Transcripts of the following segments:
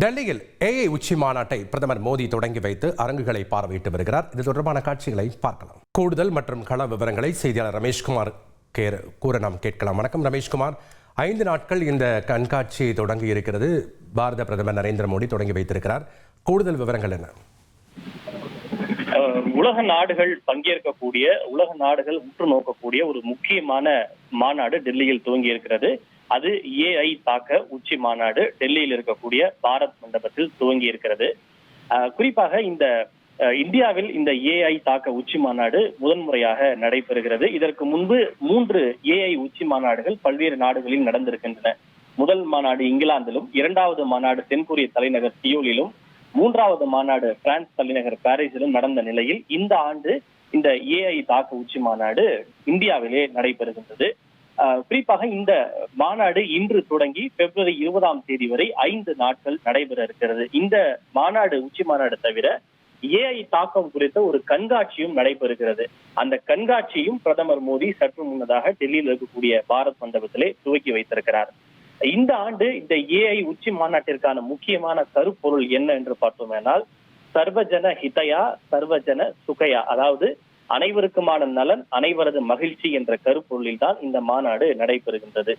டெல்லியில் ஏஐ உச்சி மாநாட்டை பிரதமர் மோடி தொடங்கி வைத்து அரங்குகளை பார்வையிட்டு வருகிறார். இது தொடர்பான காட்சிகளை பார்க்கலாம். கூடுதல் மற்றும் கள விவரங்களை செய்தியாளர் ரமேஷ்குமார் கூற நாம் கேட்கலாம். வணக்கம் ரமேஷ்குமார். 5 நாட்கள் இந்த கண்காட்சி தொடங்கி இருக்கிறது. பாரத பிரதமர் நரேந்திர மோடி தொடங்கி வைத்திருக்கிறார். கூடுதல் விவரங்கள் என்ன? உலக நாடுகள் பங்கேற்கக்கூடிய, உலக நாடுகள் உற்று நோக்கக்கூடிய ஒரு முக்கியமான மாநாடு டெல்லியில் துவங்கி இருக்கிறது. அது ஏஐ தாக்க உச்சி மாநாடு டெல்லியில் இருக்கக்கூடிய பாரத் மண்டபத்தில் துவங்கி இருக்கிறது. குறிப்பாக இந்த இந்தியாவில் இந்த ஏஐ தாக்க உச்சி மாநாடு முதன்முறையாக நடைபெறுகிறது. இதற்கு முன்பு 3 ஏஐ உச்சி மாநாடுகள் பல்வேறு நாடுகளில் நடந்திருக்கின்றன. முதல் மாநாடு இங்கிலாந்திலும், 2வது மாநாடு தென்கொரிய தலைநகர் சியோலிலும், 3வது மாநாடு பிரான்ஸ் தலைநகர் பாரிஸிலும் நடந்த நிலையில் இந்த ஆண்டு இந்த ஏஐ தாக்க உச்சி மாநாடு இந்தியாவிலே நடைபெறுகின்றது. குறிப்பாக இந்த மாநாடு இன்று தொடங்கி பிப்ரவரி 20ஆம் தேதி வரை 5 நாட்கள் நடைபெற இருக்கிறது. இந்த மாநாடு உச்சி மாநாடு தவிர ஏஐ தாக்கம் குறித்த ஒரு கண்காட்சியும் நடைபெறுகிறது. அந்த கண்காட்சியும் பிரதமர் மோடி சற்று முன்னதாக டெல்லியில் இருக்கக்கூடிய பாரத் மண்டபத்திலே துவக்கி வைத்திருக்கிறார். இந்த ஆண்டு இந்த ஏஐ உச்சி மாநாட்டிற்கான முக்கியமான கருப்பொருள் என்ன என்று பார்த்தோமேனால், சர்வஜன ஹிதயா சர்வஜன சுகயா, அதாவது அனைவருக்குமான நலன் அனைவரது மகிழ்ச்சி என்ற கருப்பொருளில் தான் இந்த மாநாடு நடைபெறுகின்றது.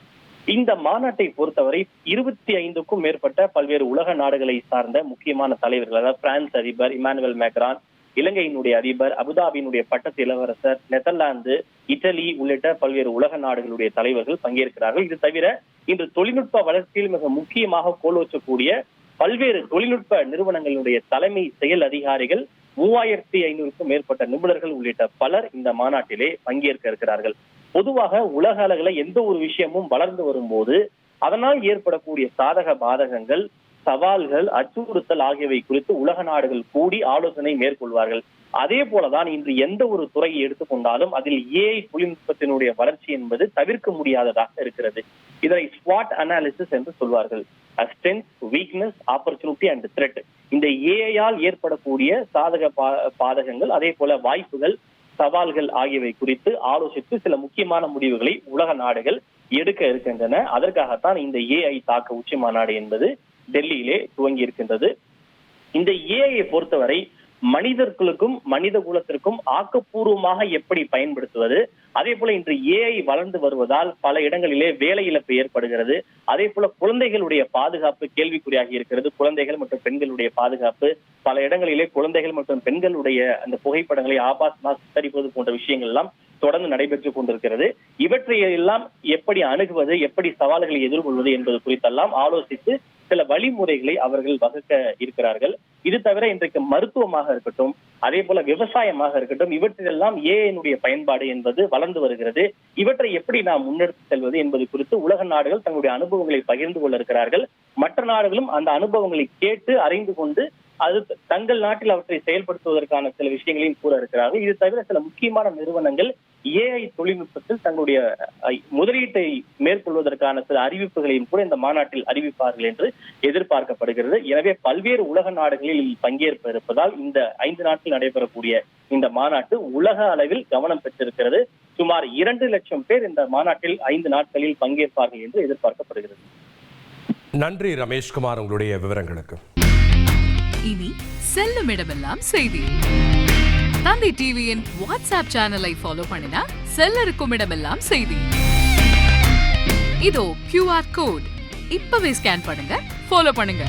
இந்த மாநாட்டை பொறுத்தவரை 25க்கும் மேற்பட்ட பல்வேறு உலக நாடுகளை சார்ந்த முக்கியமான தலைவர்கள், அதாவது பிரான்ஸ் அதிபர் இமானுவேல் மேக்ரான், இலங்கையினுடைய அதிபர், அபுதாபியினுடைய பட்டத்து இளவரசர், நெதர்லாந்து, இட்டலி உள்ளிட்ட பல்வேறு உலக நாடுகளுடைய தலைவர்கள் பங்கேற்கிறார்கள். இது தவிர இன்று தொழில்நுட்ப வளர்ச்சியில் மிக முக்கியமாக கோலோச்சக்கூடிய பல்வேறு தொழில்நுட்ப நிறுவனங்களுடைய தலைமை செயல் அதிகாரிகள், 3500க்கும் மேற்பட்ட நிபுணர்கள் உள்ளிட்ட பலர் இந்த மாநாட்டிலே பங்கேற்க இருக்கிறார்கள். பொதுவாக உலக அளவில் எந்த ஒரு விஷயமும் வளர்ந்து வரும்போது அதனால் ஏற்படக்கூடிய சாதக பாதகங்கள், சவால்கள், அச்சுறுத்தல் ஆகியவை குறித்து உலக நாடுகள் கூடி ஆலோசனை மேற்கொள்வார்கள். அதே போலதான் இன்று எந்த ஒரு துறையை எடுத்துக்கொண்டாலும் அதில் ஏஐ தொழில்நுட்பத்தினுடைய வளர்ச்சி என்பது தவிர்க்க முடியாததாக இருக்கிறது. இதனை ஸ்வாட் அனாலிசிஸ் என்று சொல்வார்கள். Strength, weakness, opportunity and thread. இந்த ஏஐயால் ஏற்படக்கூடிய சாதக பாதகங்கள், அதே போல வாய்ப்புகள், சவால்கள் ஆகியவை குறித்து ஆலோசித்து சில முக்கியமான முடிவுகளை உலக நாடுகள் எடுக்க இருக்கின்றன. அதற்காகத்தான் இந்த ஏஐ தாக்க உச்சி மாநாடு என்பது டெல்லியிலே துவங்கி இருக்கின்றது. இந்த ஏஐயை பொறுத்தவரை மனிதர்களுக்கும் மனித குலத்திற்கும் ஆக்கப்பூர்வமாக எப்படி பயன்படுத்துவது, அதே போல இன்று ஏஐ வளர்ந்து வருவதால் பல இடங்களிலே வேலை இழப்பு ஏற்படுகிறது. அதே போல குழந்தைகளுடைய பாதுகாப்பு கேள்விக்குறியாகி இருக்கிறது. குழந்தைகள் மற்றும் பெண்களுடைய பாதுகாப்பு, பல இடங்களிலே குழந்தைகள் மற்றும் பெண்களுடைய அந்த புகைப்படங்களை ஆபாசமாக சித்தரிப்பது போன்ற விஷயங்கள் எல்லாம் தொடர்ந்து நடைபெற்றுக் கொண்டிருக்கிறது. இவற்றையெல்லாம் எப்படி அணுகுவது, எப்படி சவால்களை எதிர்கொள்வது என்பது குறித்தெல்லாம் ஆலோசித்து சில வழிமுறைகளை அவர்கள் வகுக்க இருக்கிறார்கள். இது தவிர இன்றைக்கு மருத்துவமாக இருக்கட்டும், அதே போல விவசாயமாக இருக்கட்டும், இவற்றிலெல்லாம் ஏஐனுடைய பயன்பாடு என்பது வளர்ந்து வருகிறது. இவற்றை எப்படி நாம் முன்னெடுத்து செல்வது என்பது குறித்து உலக நாடுகள் தங்களுடைய அனுபவங்களை பகிர்ந்து கொள்ள இருக்கிறார்கள். மற்ற நாடுகளும் அந்த அனுபவங்களை கேட்டு அறிந்து கொண்டு அது தங்கள் நாட்டில் அவற்றை செயல்படுத்துவதற்கான சில விஷயங்களையும் கூற இருக்கிறார்கள். இது தவிர சில முக்கியமான நிறுவனங்கள் ஏஐ தொழில்நுட்பத்தில் தங்களுடைய முதலீட்டை மேற்கொள்வதற்கான சில அறிவிப்புகளையும் கூட இந்த மாநாட்டில் அறிவிப்பார்கள் என்று எதிர்பார்க்கப்படுகிறது. எனவே பல்வேறு உலக நாடுகளில் பங்கேற்ப இருப்பதால் இந்த 5 நாட்கள் நடைபெறக்கூடிய இந்த மாநாட்டு உலக அளவில் கவனம் பெற்றிருக்கிறது. சுமார் 2 லட்சம் பேர் இந்த மாநாட்டில் 5 நாட்களில் பங்கேற்பார்கள் என்று எதிர்பார்க்கப்படுகிறது. நன்றி ரமேஷ்குமார், உங்களுடைய விவரங்களுக்கு. இனி செல்லும் இடமெல்லாம் செய்தி. தந்தை டிவியின் வாட்ஸ்அப் சேனலை ஃபாலோ பண்ணினா செல்ல இருக்கும் இடமெல்லாம் செய்தி. இதோ QR கோட், இப்பவே ஸ்கேன் பண்ணுங்க, ஃபாலோ பண்ணுங்க.